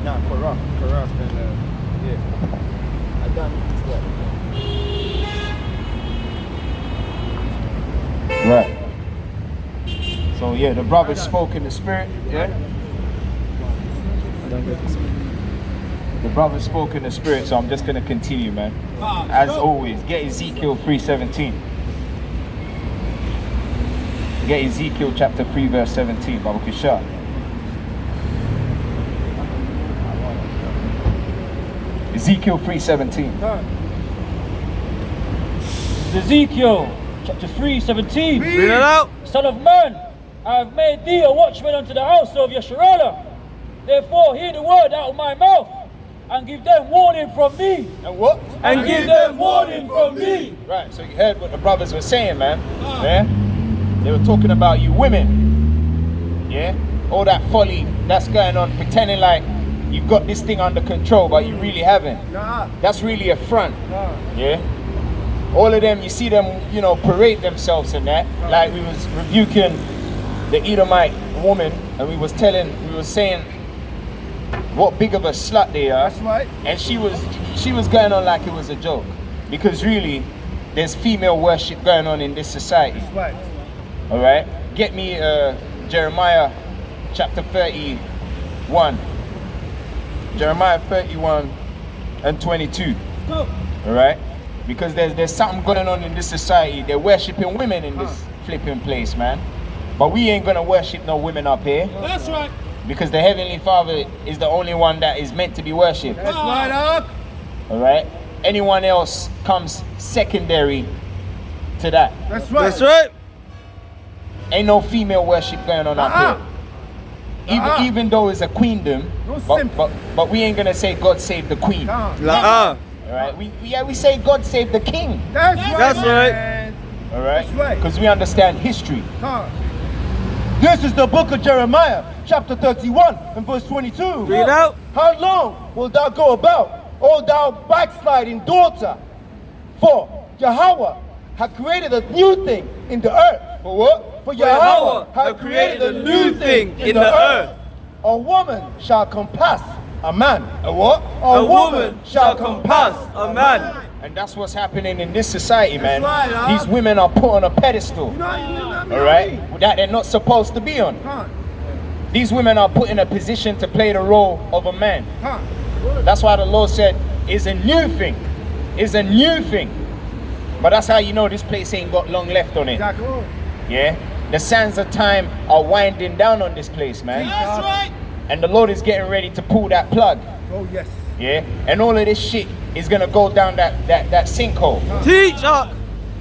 Nah, corrupt, and yeah. I done that. Right. So yeah, the brothers spoke in the spirit, yeah? The brothers spoke in the spirit, so I'm just gonna continue, man. As always, get Ezekiel 3:17. Get Ezekiel chapter 3 verse 17, Baba Kishar. Ezekiel 3:17. Ezekiel chapter 3:17. Read it out. Son of man, I have made thee a watchman unto the house of Yahawah. Therefore hear the word out of my mouth, and give them warning from me. And what? And give them warning from me. Right, so you heard what the brothers were saying, man. Yeah? They were talking about you women. Yeah? All that folly that's going on, pretending like you've got this thing under control, but you really haven't. That's really a front. Yeah? All of them, you see them, you know, parade themselves in that. Like we was rebuking the Edomite woman, and we was saying what big of a slut they are. That's right. And she was going on like it was a joke. Because really, there's female worship going on in this society. That's right. Alright? Get me Jeremiah chapter 31. Jeremiah 31 and 22. Alright? Because there's something going on in this society. They're worshipping women in this flipping place, man. But we ain't gonna worship no women up here. That's right. Because the Heavenly Father is the only one that is meant to be worshipped. That's right, up. Alright? Anyone else comes secondary to that. That's right. That's right. Ain't no female worship going on up here. Even though it's a queendom, but we ain't gonna say God save the queen. Alright? We say God save the king. That's right. Alright? That's right. Because we understand history. This is the book of Jeremiah, chapter 31 and verse 22. Read it out. How long wilt thou go about, O thou backsliding daughter? For Yahawah hath created a new thing in the earth. For what? For Yahawah hath created a new thing in the earth. A woman shall compass a man. A what? A woman shall compass a man. And that's what's happening in this society, man. That's right, These women are put on a pedestal. Alright? That they're not supposed to be on. These women are put in a position to play the role of a man. That's why the Lord said, it's a new thing. It's a new thing. But that's how you know this place ain't got long left on it. Yeah? The sands of time are winding down on this place, man. That's right. And the Lord is getting ready to pull that plug. Oh, yes. Yeah? And all of this shit is gonna go down that sinkhole. Teach up.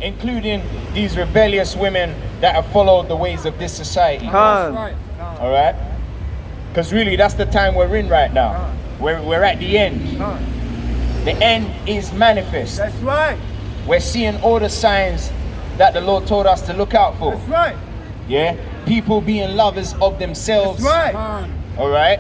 Including these rebellious women that have followed the ways of this society. Alright? Because really that's the time we're in right now. We're at the end. The end is manifest. That's right. We're seeing all the signs that the Lord told us to look out for. That's right. Yeah? People being lovers of themselves. That's right. Alright?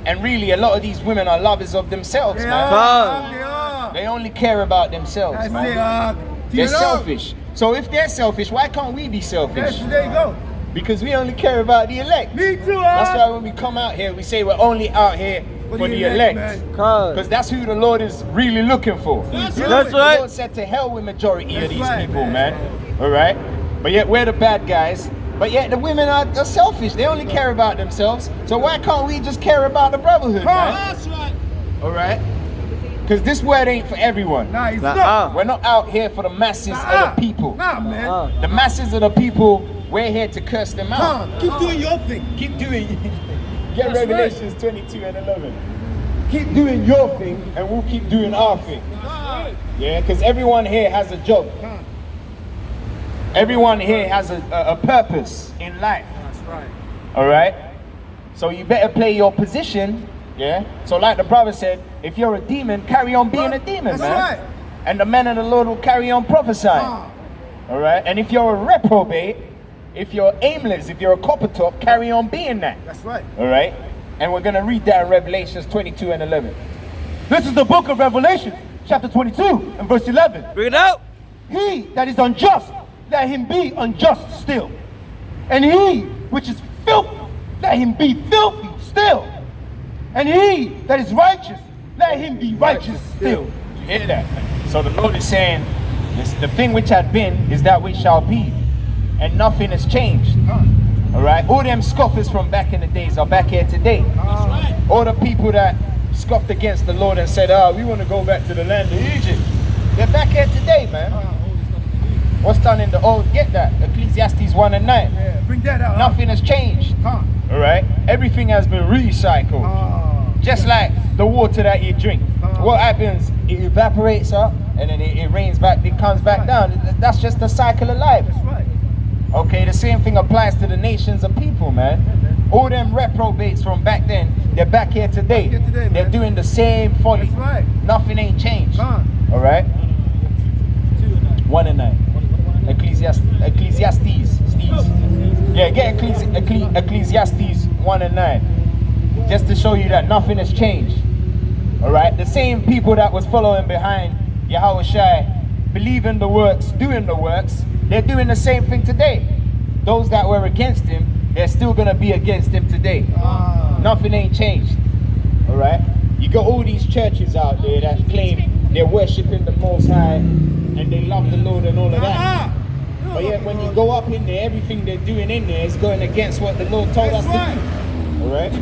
And really a lot of these women are lovers of themselves, They man. are. They only care about themselves, That's man. They're selfish. So if they're selfish, why can't we be selfish? There you go. Because we only care about the elect. Me too, That's why when we come out here, we say we're only out here for the elect. Because that's who the Lord is really looking for. That's The right. Lord said to hell with majority of these people, man. Alright? But yet we're the bad guys. But yet the women are selfish. They only care about themselves. So why can't we just care about the brotherhood, man? That's right. Alright? Because this word ain't for everyone. Nah, it's not. We're not out here for the masses of the people. Nah, man. The masses of the people, we're here to curse them out. Keep doing your thing. Keep doing Get Revelations 22 and 11. Keep doing your thing and we'll keep doing our thing. Yeah, because everyone here has a job. Everyone here has a purpose in life. That's right. Alright? So you better play your position. Yeah? So like the brother said, if you're a demon, carry on being a demon, That's man. right. And the men of the Lord will carry on prophesying. Alright? And if you're a reprobate, if you're aimless, if you're a copper top, carry on being that. That's right. Alright? And we're going to read that in Revelations 22 and 11. This is the book of Revelation, chapter 22 and verse 11. Bring it out. He that is unjust, let him be unjust still. And he which is filthy, let him be filthy still. And he that is righteous, let him be righteous still. You hear that? So the Lord is saying, the thing which had been is that which shall be, and nothing has changed. All right? All them scoffers from back in the days are back here today. All the people that scoffed against the Lord and said, we want to go back to the land of Egypt. They're back here today, man. What's done in the old, get that. Ecclesiastes 1 and 9. Yeah, bring that out. Nothing has changed. All right? Everything has been recycled. Just like the water that you drink. What happens? It evaporates up and then it rains back, it comes back down. That's just the cycle of life. That's right. Okay, the same thing applies to the nations of people, man. All them reprobates from back then, they're back here today. They're doing the same folly. That's right. Nothing ain't changed. All right? 1 and 9. Ecclesiastes. Yeah, get Ecclesiastes 1 and 9. Just to show you that nothing has changed. All right? The same people that was following behind Yahawah, believing the works, doing the works, they're doing the same thing today. Those that were against him, they're still going to be against him today. Nothing ain't changed. All right? You got all these churches out there that claim they're worshiping the Most High and they love the Lord and all of that. But yet when you go up in there, everything they're doing in there is going against what the Lord told us to do. All right?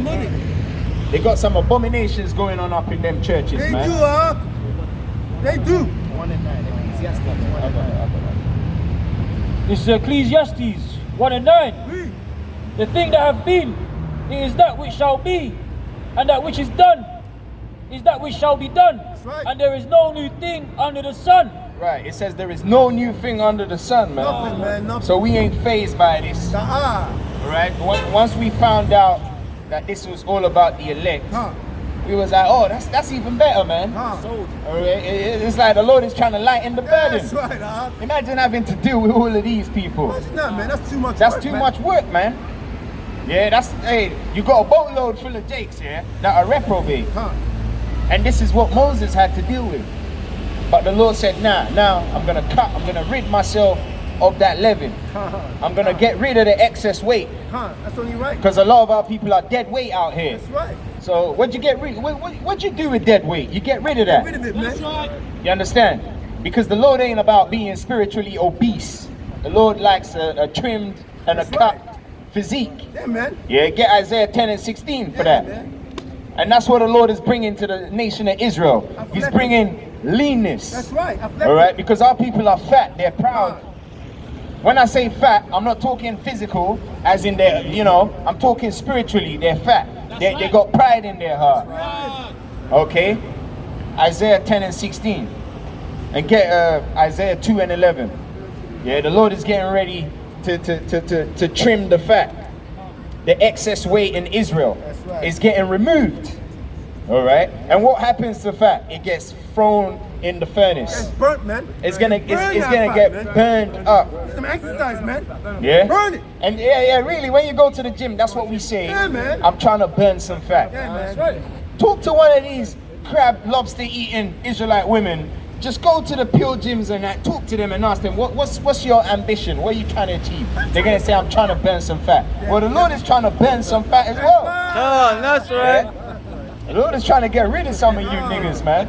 They got some abominations going on up in them churches, They man. do, They do. 1 and 9, Ecclesiastes. This is Ecclesiastes 1 and 9. The thing that have been, it is that which shall be, and that which is done is that which shall be done. right. And there is no new thing under the sun. Right, it says there is no new thing under the sun, man. Nothing, man, nothing. So we ain't phased by this. Right? Once we found out that this was all about the elect, we was like, oh, that's even better, man. All right? It's like the Lord is trying to lighten the burden. That's right, Imagine having to deal with all of these people. Imagine that, man. That's too much That's work, too man. much work, man. Yeah, hey, you got a boatload full of jakes here that are reprobate. And this is what Moses had to deal with. But the Lord said, now I'm gonna rid myself of that leaven. I'm gonna get rid of the excess weight. That's only right. Because a lot of our people are dead weight out here. That's right. So what'd you get rid? What'd you do with dead weight? You get rid of that. Get rid of it, man. You understand? Because the Lord ain't about being spiritually obese. The Lord likes a trimmed and a cut physique. Yeah, man. Yeah, get Isaiah 10 and 16 for that. Man. And that's what the Lord is bringing to the nation of Israel. He's bringing leanness. That's right. All right, because our people are fat. They're proud. When I say fat, I'm not talking physical, as in their, I'm talking spiritually. They're fat. They got pride in their heart. Okay, Isaiah 10 and 16, and get Isaiah 2 and 11. Yeah, the Lord is getting ready to trim the fat. The excess weight in Israel is getting removed. All right, and what happens to fat? It gets thrown in the furnace. It's burnt, man. It's gonna Burn that get fat, man. burned up. Some exercise, man. Yeah. Burn it. And yeah, really, when you go to the gym, that's what we say. Yeah, man. I'm trying to burn some fat. Yeah, man. Talk to one of these crab, lobster eating Israelite women. Just go to the pure gyms and talk to them and ask them, what's your ambition? What are you trying to achieve? They're gonna say, I'm trying to burn some fat. Well, the Lord is trying to burn some fat as well. That's right. The Lord is trying to get rid of some of you niggas, man.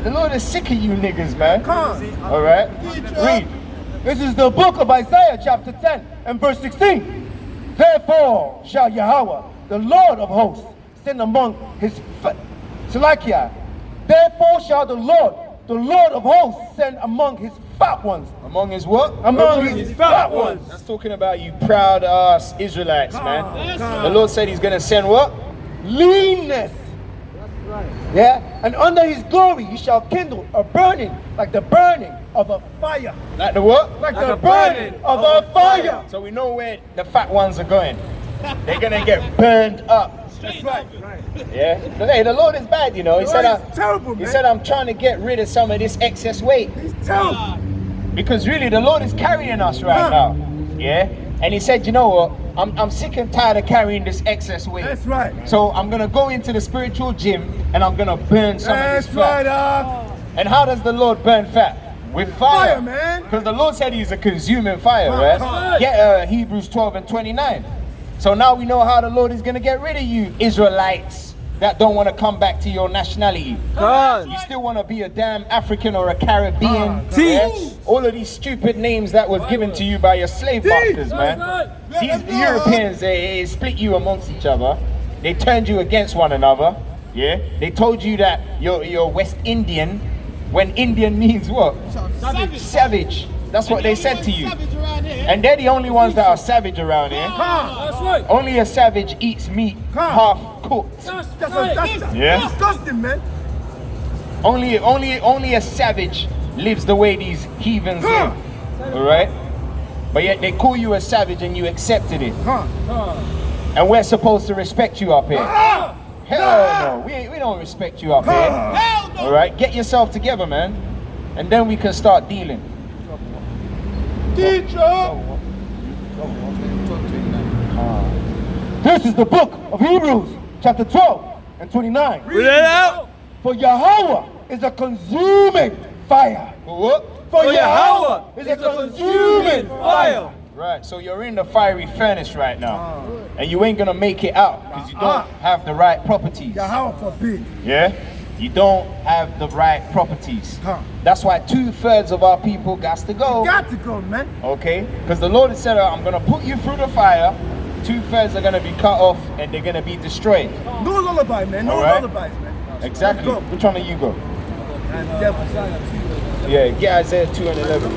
The Lord is sick of you niggas, man. All right? Read. This is the book of Isaiah, chapter 10, and verse 16. Therefore shall Yahawah, the Lord of hosts, send among his Salakia. Therefore shall the Lord of hosts, send among his fat ones. Among his what? Among his fat ones. That's talking about you proud ass Israelites, man. The Lord said he's going to send what? Leanness. Yeah, and under his glory he shall kindle a burning like the burning of a fire. Like the what? Like the burning of a fire. So we know where the fat ones are going. They're going to get burned up. That's right. Yeah. But hey, the Lord is bad, He said, He's terrible, He man. said, I'm trying to get rid of some of this excess weight. He's terrible. Because really, the Lord is carrying us right now. Yeah. And he said, you know what? I'm sick and tired of carrying this excess weight. That's right. So I'm going to go into the spiritual gym and I'm going to burn some of this fat. And how does the Lord burn fat? With fire. Fire, man. Because the Lord said he's a consuming fire, right? Get Hebrews 12 and 29. So now we know how the Lord is going to get rid of you Israelites that don't want to come back to your nationality. You still want to be a damn African or a Caribbean. All of these stupid names that was given to you by your slave masters, man. These Europeans, they split you amongst each other. They turned you against one another. Yeah, they told you that you're West Indian, when Indian means what? Savage. That's what they said to you. And they're the only ones that are savage around here. That's right. Only a savage eats meat half cooked. Yeah. Disgusting, man. Only a savage lives the way these heathens live. Alright? But yet they call you a savage and you accepted it. And we're supposed to respect you up here. Hell no, we don't respect you up here. Alright? Get yourself together, man. And then we can start dealing. This is the book of Hebrews, chapter 12 and 29. Read it out. For Yahawah is a consuming fire. What? For Yahawah is a consuming fire. Right, so you're in the fiery furnace right now. And you ain't gonna make it out because you don't have the right properties. Yahawah forbid. Yeah? You don't have the right properties. That's why 2/3 of our people got to go. Got to go, man. Okay? Because the Lord has said, I'm gonna put you through the fire. 2/3 are gonna be cut off and they're gonna be destroyed. No lullaby, man. No lullabies, man. Exactly. Let's go. Which one do you go? Devil. Yeah, get Isaiah 2 and 11.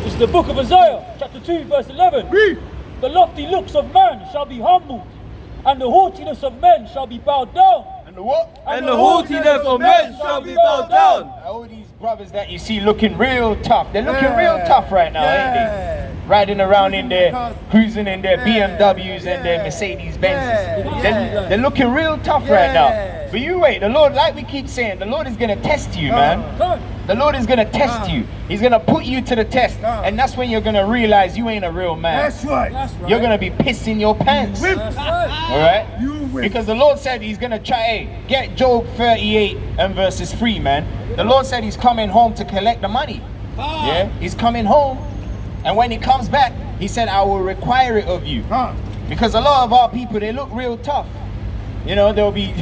It's the book of Isaiah, chapter 2, verse 11. Read. The lofty looks of man shall be humbled, and the haughtiness of men shall be bowed down. And the what? And the haughtiness of men shall be bowed down. All these brothers that you see looking real tough, they're looking real tough right now, ain't they? Riding around in their, cruising in their BMWs and their Mercedes Benzes. They're looking real tough right now. But you wait, the Lord, like we keep saying, the Lord is going to test you, man. The Lord is going to test you. He's going to put you to the test. And that's when you're going to realize you ain't a real man. That's right. You're going to be pissing your pants. That's right. All right? You win. Because the Lord said he's going to try, hey, get Job 38 and verses 3, man. The Lord said he's coming home to collect the money. Yeah, he's coming home. And when he comes back, he said, I will require it of you. Because a lot of our people, they look real tough. You know, they'll be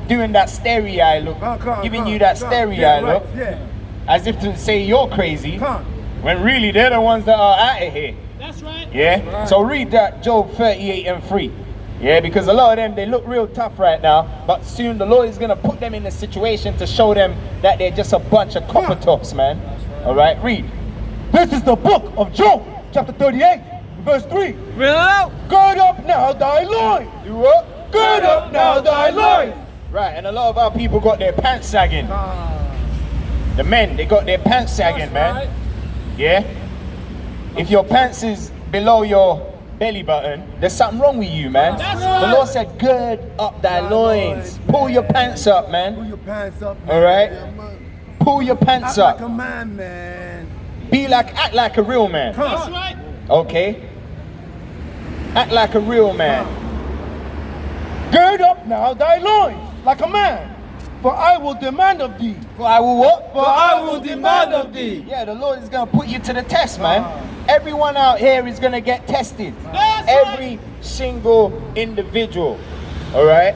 doing that starry eye look, giving you that starry eye look, as if to say you're crazy, when really they're the ones that are out of here. That's right. Yeah. So read that Job 38 and 3. Yeah, because a lot of them, they look real tough right now, but soon the Lord is gonna put them in a situation to show them that they're just a bunch of copper tops, man. All right, read. This is the book of Job, chapter 38, verse 3. Read it out. Gird up now thy loins. You what? Gird up now thy loins. Right, and a lot of our people got their pants sagging. The men, they got their pants sagging, man. Yeah? If your pants is below your belly button, there's something wrong with you, man. The Lord said, gird up thy loins. Pull your pants up, man. Pull your pants up, man. All right? Pull your pants Act up. like a man, man. Act like a real man. That's right. Okay? Act like a real man. Gird up now thy loins, like a man. For I will demand of thee. For I will what? For I will demand of thee. Yeah, the Lord is going to put you to the test, man. Everyone out here is going to get tested. Every single individual. All right?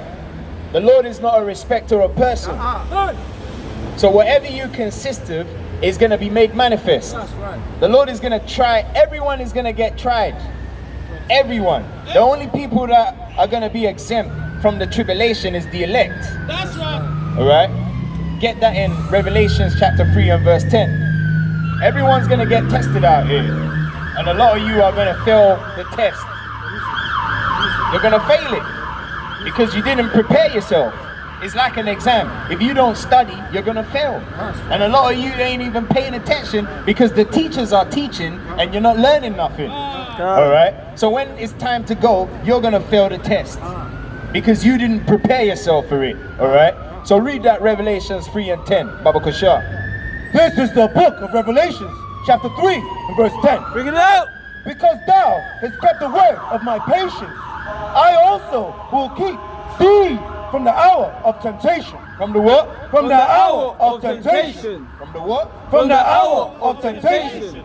The Lord is not a respecter of person. So whatever you consist of is going to be made manifest. That's right. The Lord is going to try. Everyone is going to get tried. Everyone. The only people that are going to be exempt from the tribulation is the elect. That's right. All right? Get that in Revelations chapter 3 and verse 10. Everyone's going to get tested out here. And a lot of you are going to fail the test. You're going to fail it because you didn't prepare yourself. It's like an exam. If you don't study, you're going to fail. And a lot of you ain't even paying attention because the teachers are teaching and you're not learning nothing. All right? So when it's time to go, you're going to fail the test because you didn't prepare yourself for it. All right? So read that Revelations 3 and 10, Baba Kushar. This is the book of Revelations, chapter 3, and verse 10. Bring it out. Because thou hast kept the word of my patience, I also will keep thee from the hour of temptation. From the what? From the hour of temptation. From the what? From the hour of temptation,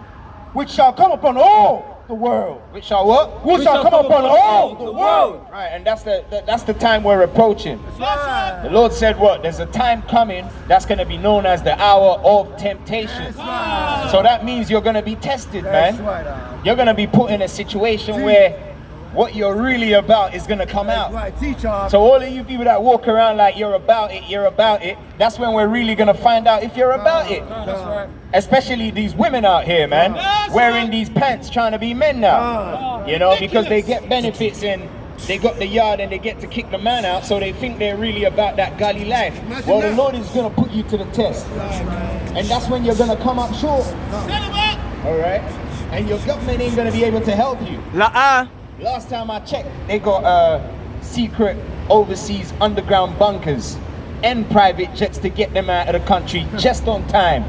which shall come upon all the world. Which shall what? Which shall come upon all the world. Right, and that's the time we're approaching. Right. The Lord said what? There's a time coming that's going to be known as the hour of temptation. Right. So that means you're going to be tested, That's man. right. You're going to be put in a situation where what you're really about is going to come out. Right, teacher. So all of you people that walk around like you're about it, that's when we're really going to find out if you're about it. That's right. Especially these women out here, man, wearing these pants trying to be men now. You know, because they get benefits and they got the yard and they get to kick the man out, so they think they're really about that gully life. Well, the Lord is going to put you to the test. And that's when you're going to come up short. All right? And your government ain't going to be able to help you. Last time I checked, they got secret overseas underground bunkers and private jets to get them out of the country just on time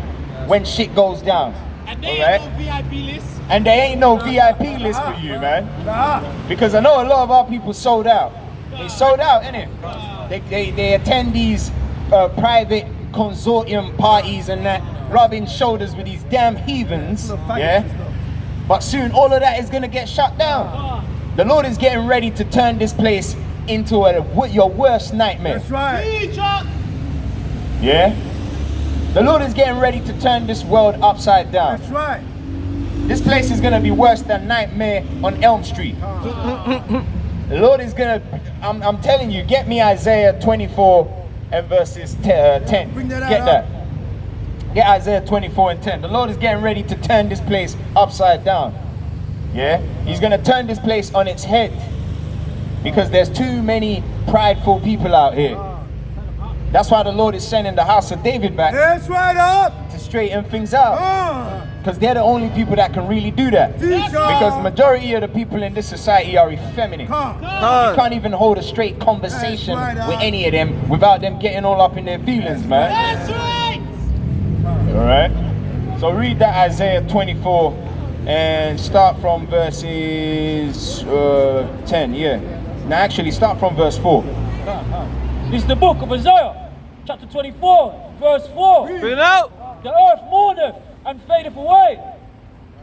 when shit goes down. And they ain't no VIP list. And there ain't no VIP list for you, man. Because I know a lot of our people sold out. They sold out, innit? They attend these private consortium parties and that, rubbing shoulders with these damn heathens, yeah? But soon all of that is gonna get shut down. The Lord is getting ready to turn this place into your worst nightmare. That's right. Yeah? The Lord is getting ready to turn this world upside down. That's right. This place is gonna be worse than Nightmare on Elm Street. The Lord is gonna, I'm telling you, get me Isaiah 24 and verses 10. Bring that out, Get that. Get Isaiah 24 and 10. The Lord is getting ready to turn this place upside down. Yeah? He's going to turn this place on its head. Because there's too many prideful people out here. That's why the Lord is sending the house of David back That's right up. to straighten things out. Because they're the only people that can really do that. Because the majority of the people in this society are effeminate. You can't even hold a straight conversation with any of them without them getting all up in their feelings, man. That's right. Alright? So read that Isaiah 24 and start from verses 10, yeah. Now actually start from verse 4. This is the book of Isaiah, chapter 24, verse 4. Bring it out. The earth mourneth and fadeth away.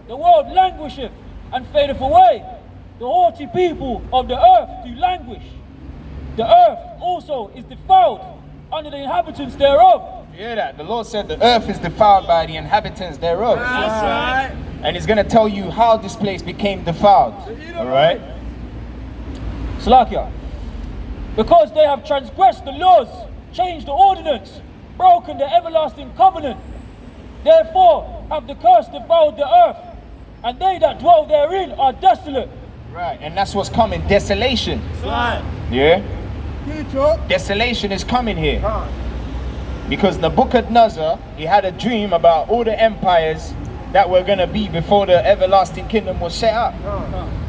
The world languisheth and fadeth away. The haughty people of the earth do languish. The earth also is defiled under the inhabitants thereof. You hear that? The Lord said the earth is defiled by the inhabitants thereof. That's right. And He's going to tell you how this place became defiled. Alright? Slakia. Because they have transgressed the laws, changed the ordinance, broken the everlasting covenant. Therefore have the curse defiled the earth, and they that dwell therein are desolate. Right, and that's what's coming, desolation. Right. Yeah? Teacher. Desolation is coming here. Because Nebuchadnezzar, he had a dream about all the empires that were going to be before the everlasting kingdom was set up.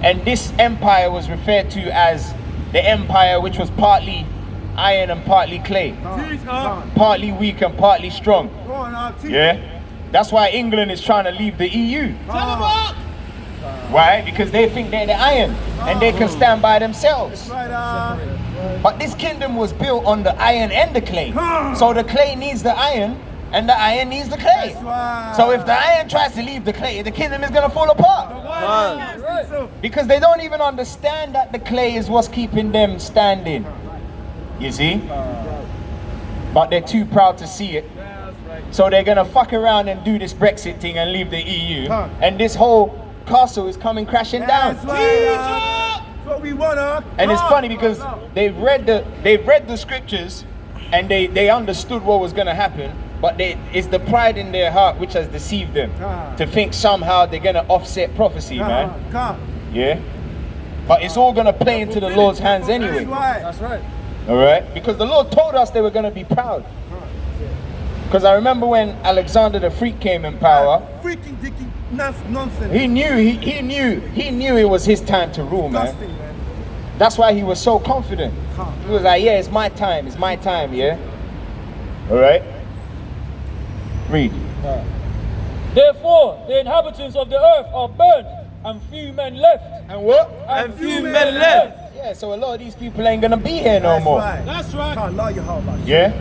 And this empire was referred to as the empire which was partly iron and partly clay. Partly weak and partly strong. Yeah? That's why England is trying to leave the EU. Why? Because they think they're the iron and they can stand by themselves. But this kingdom was built on the iron and the clay. So the clay needs the iron and the iron needs the clay. So if the iron tries to leave the clay, the kingdom is going to fall apart. Because they don't even understand that the clay is what's keeping them standing. You see? But they're too proud to see it. So they're going to fuck around and do this Brexit thing and leave the EU. And this whole castle is coming crashing down. What we wanna. And it's funny because they've read the scriptures and they understood what was going to happen, but it's the pride in their heart which has deceived them to think somehow they're going to offset prophecy, man. Yeah? But it's all going to play into the Lord's hands anyway. That's right. All right? Because the Lord told us they were going to be proud. Because I remember when Alexander the Freak came in power, Freaking dicky nonsense. he knew it was his time to rule, man. That's why he was so confident. He was like, yeah, it's my time, yeah? All right? Read. Therefore the inhabitants of the earth are burned, and few men left. And what? And few men left. Yeah, so a lot of these people ain't gonna be here no more. That's right. Can't lie Yahawah. Yeah?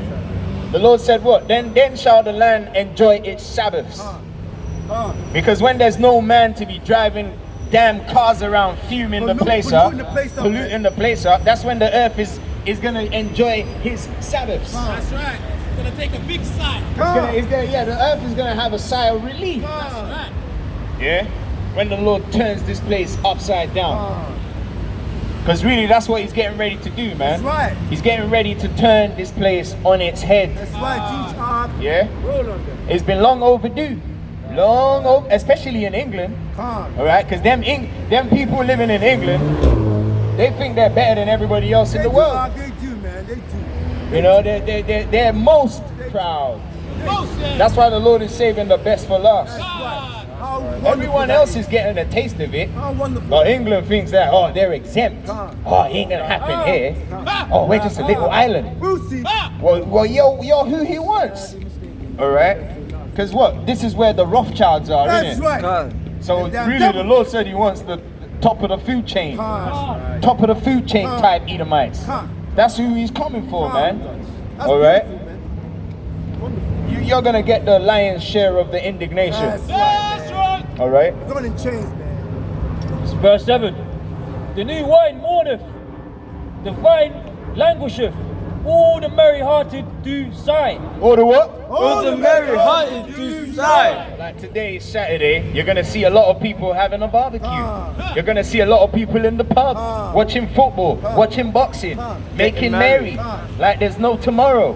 The Lord said what? Then shall the land enjoy its Sabbaths. Because when there's no man to be driving damn cars around fuming the place up, polluting the place up, polluting the place up, that's when the earth is gonna enjoy his Sabbaths. That's right. It's gonna take a big sigh. The earth is gonna have a sigh of relief. That's right. Yeah? When the Lord turns this place upside down. Because really that's what he's getting ready to do, man. That's right. He's getting ready to turn this place on its head. That's right, teach hard. Yeah? Roll on them. It's been long overdue. Especially in England. Alright? Because them people living in England, they think they're better than everybody else in the world. They do, man. They do. You know, they're most proud. That's why the Lord is saving the best for last. Everyone else is getting a taste of it. How wonderful. But England thinks that, oh, they're exempt. Oh, it ain't gonna happen here. Oh, we're just a little island. We'll see. Well, you're who he wants. Alright? Because what? This is where the Rothschilds are, That's isn't it? right. So And damn really devil. the Lord said he wants the top of the food chain. Top of the food chain type Edomites. That's who he's coming for, man. That's Alright? beautiful, man. Wonderful. You're gonna get the lion's share of the indignation. That's right. Alright? Going in chains, man. Verse 7. The new wine mourneth, the vine languisheth, all the merry-hearted do sigh. Or the what? All the merry hearted do sigh. Like today is Saturday, you're gonna see a lot of people having a barbecue. You're gonna see a lot of people in the pub, watching football, watching boxing, making merry, like there's no tomorrow.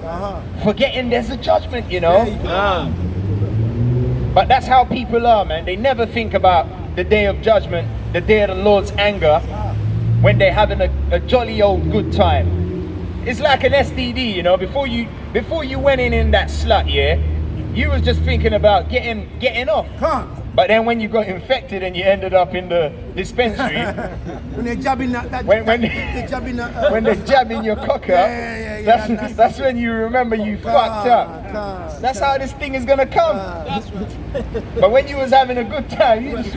Forgetting there's a judgment, you know. But that's how people are, man. They never think about the day of judgment, the day of the Lord's anger, when they're having a jolly old good time. It's like an STD, you know. Before you went in that slut, yeah, you was just thinking about getting off. But then when you got infected and you ended up in the dispensary, When they're jabbing that when they're jabbing that. when they're jabbing your cock up, that's when you remember you fucked up. That's how this thing is gonna come. But when you was having a good time, you just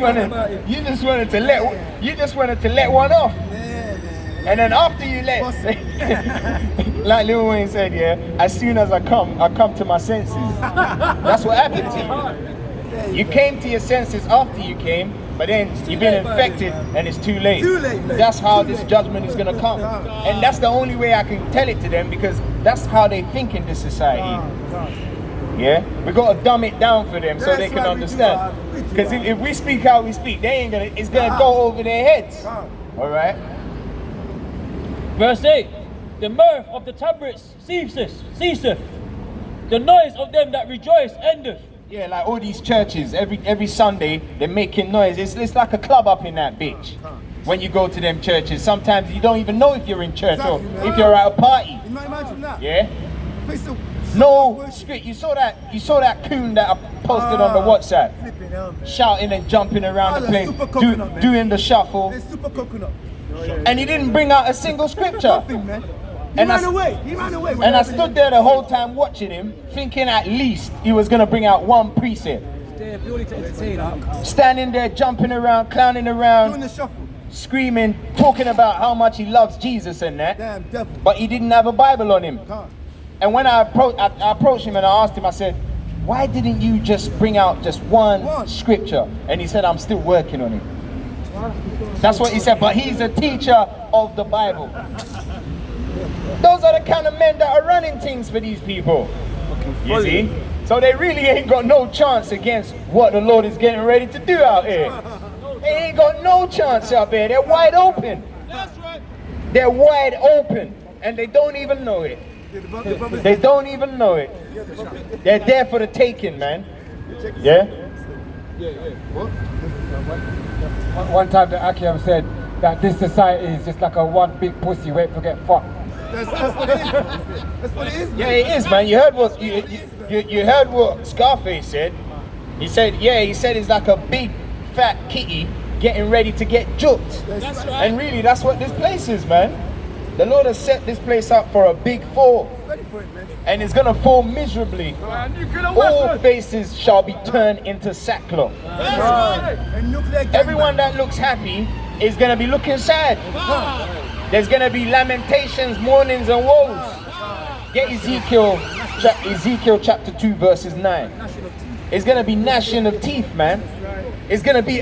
wanted to let one off. And then after you let, like Lil Wayne said, yeah, as soon as I come to my senses. That's what happened to you. You came to your senses after you came, but then you've been infected and it's too late. Too late, mate. That's how Too this late. judgment is gonna come. And that's the only way I can tell it to them, because that's how they think in this society. Yeah, we gotta dumb it down for them so That's they can right, we do, understand. we do, Because if we speak how we speak, it's gonna go over their heads. All right. Verse 8. The mirth of the tabrets ceaseth. The noise of them that rejoice endeth. Yeah, like all these churches, every Sunday they're making noise. It's like a club up in that bitch. When you go to them churches, sometimes you don't even know if you're in church or Exactly, man. if you're at a party. You might imagine that. Yeah. Place of- No script. You saw that coon that I posted on the WhatsApp, Flipping hell, man. shouting and jumping around the Ah, place, super coconut, man. doing the shuffle, They're super coconut. and he didn't bring out a single scripture. Nothing, man. He And ran I- away. He ran away. And I stood there the whole time watching him, thinking at least he was gonna bring out one precept. Standing there, jumping around, clowning doing around, the shuffle. screaming, talking about how much he loves Jesus and that. Damn devil. But he didn't have a Bible on him. Can't. And when I approached him and I asked him, I said, why didn't you just bring out just one scripture? And he said, I'm still working on it. That's what he said, but he's a teacher of the Bible. Those are the kind of men that are running things for these people. You see? So they really ain't got no chance against what the Lord is getting ready to do out here. They ain't got no chance out there. They're wide open. That's right. They're wide open, and they don't even know it. They don't even know it. They're there for the taking, man. Yeah? One time the Akim said that this society is just like a one big pussy wait to get fucked. That's what it is. That's what it is. Yeah, it is, man. You heard what you heard what Scarface said. He said it's like a big fat kitty getting ready to get juked. That's right. And really, that's what this place is, man. The Lord has set this place up for a big fall, Ready for it, man. and it's gonna fall miserably. All faces shall be turned into sackcloth. That's right. And nuclear gang Everyone that looks happy is gonna be looking sad. There's gonna be lamentations, mournings, and woes. Get Ezekiel chapter 2, verses 9. It's gonna be gnashing of teeth, man. It's gonna be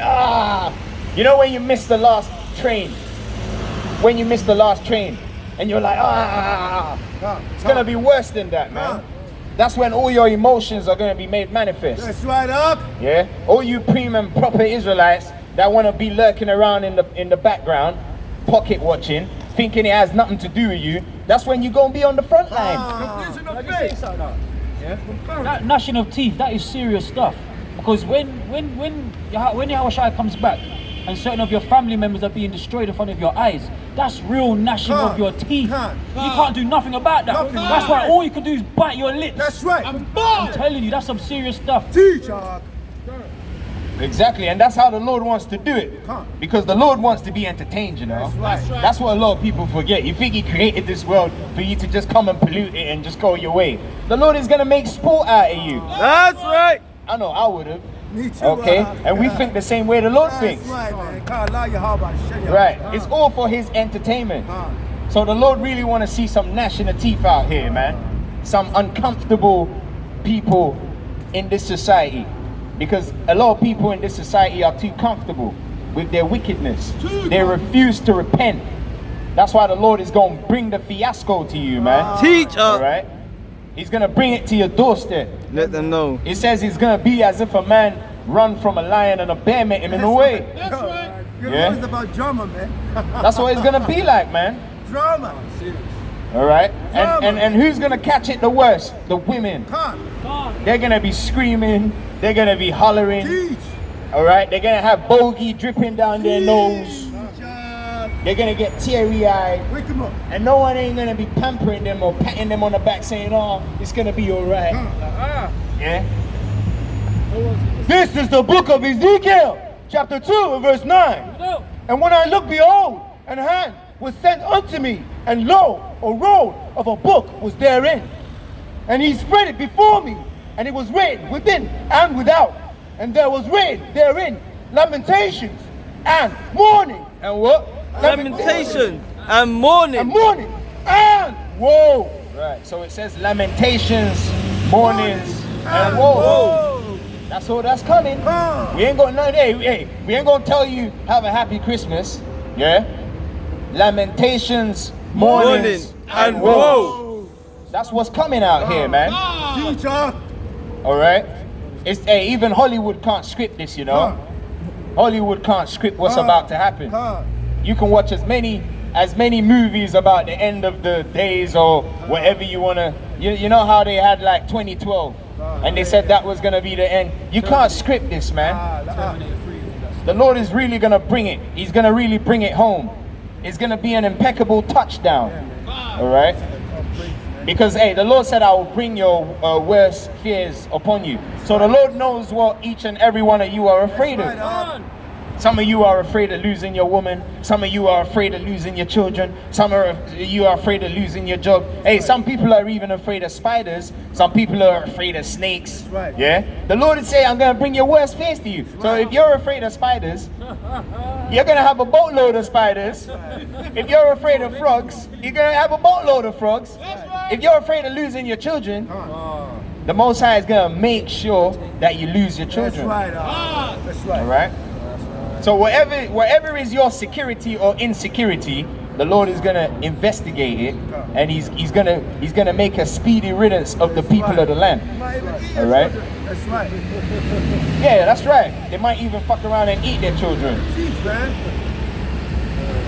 You know when you miss the last train? When you miss the last train and you're like, it's gonna be worse than that, man. That's when all your emotions are gonna be made manifest. That's right, up. Yeah? All you prim and proper Israelites that wanna be lurking around in the background, pocket watching, thinking it has nothing to do with you, that's when you're gonna be on the front line. That gnashing of teeth, that is serious stuff. Because when Yahawah comes back and certain of your family members are being destroyed in front of your eyes, that's real gnashing of your teeth. You can't do nothing about that. That's why all you can do is bite your lips. That's right. I'm telling you, that's some serious stuff. Teach. Exactly, and that's how the Lord wants to do it. Because the Lord wants to be entertained, you know. That's what a lot of people forget. You think He created this world for you to just come and pollute it and just go your way. The Lord is gonna make sport out of you. That's right. I know I would have. Me too. Okay, and we think the same way the Lord thinks. That's right, man. God, allow Yahawah. Right, it's all for His entertainment. So the Lord really want to see some gnashing of teeth out here, man. Some uncomfortable people in this society. Because a lot of people in this society are too comfortable with their wickedness. They refuse to repent. That's why the Lord is going to bring the fiasco to you, man. Teach All up. right? He's going to bring it to your doorstep. Let them know. It says it's going to be as if a man run from a lion and a bear met him in the way. That's right. Your Yeah. Lord is about drama, man. That's what it's going to be like, man. Drama. All right? And who's going to catch it the worst? The women. They're going to be screaming. They're going to be hollering. Teach. All right? They're going to have bogey dripping down their nose. They're going to get teary-eyed. Wake them up. And no one ain't going to be pampering them or patting them on the back saying, oh, it's going to be all right. Yeah? This is the book of Ezekiel, chapter 2, and verse 9. And when I looked, behold, an hand was sent unto me, and lo, a roll of a book was therein. And he spread it before me, and it was written within and without. And there was written therein lamentations and mourning. And what? Lamentation and mourning. And mourning and woe. Right, so it says lamentations, mournings, and woe. That's all that's coming. We ain't gonna we ain't gonna tell you have a happy Christmas. Yeah? Lamentations, mournings, and woe. woe. That's what's coming out here, man. Teacher. Alright? It's even Hollywood can't script this, you know. Hollywood can't script what's about to happen. You can watch as many movies about the end of the days or whatever you wanna. You know how they had like 2012 and they said that was gonna be the end. You can't script this, man. The Lord is really gonna bring it. He's gonna really bring it home. It's gonna be an impeccable touchdown. All right. Because hey, the Lord said, I will bring your worst fears upon you. So the Lord knows what each and every one of you are afraid of. Some of you are afraid of losing your woman. Some of you are afraid of losing your children. Some of you are afraid of losing your job. Hey, some people are even afraid of spiders. Some people are afraid of snakes. Right. Yeah? The Lord is saying, I'm going to bring your worst fears to you. So if you're afraid of spiders, you're going to have a boatload of spiders. If you're afraid of frogs, you're going to have a boatload of frogs. If you're afraid of losing your children, the Most High is going to make sure that you lose your children. That's right. That's right. All right? So whatever is your security or insecurity, the Lord is gonna investigate it, and he's gonna make a speedy riddance of the people of the land. All right? That's right. Yeah, that's right. They might even fuck around and eat their children. Teach, man.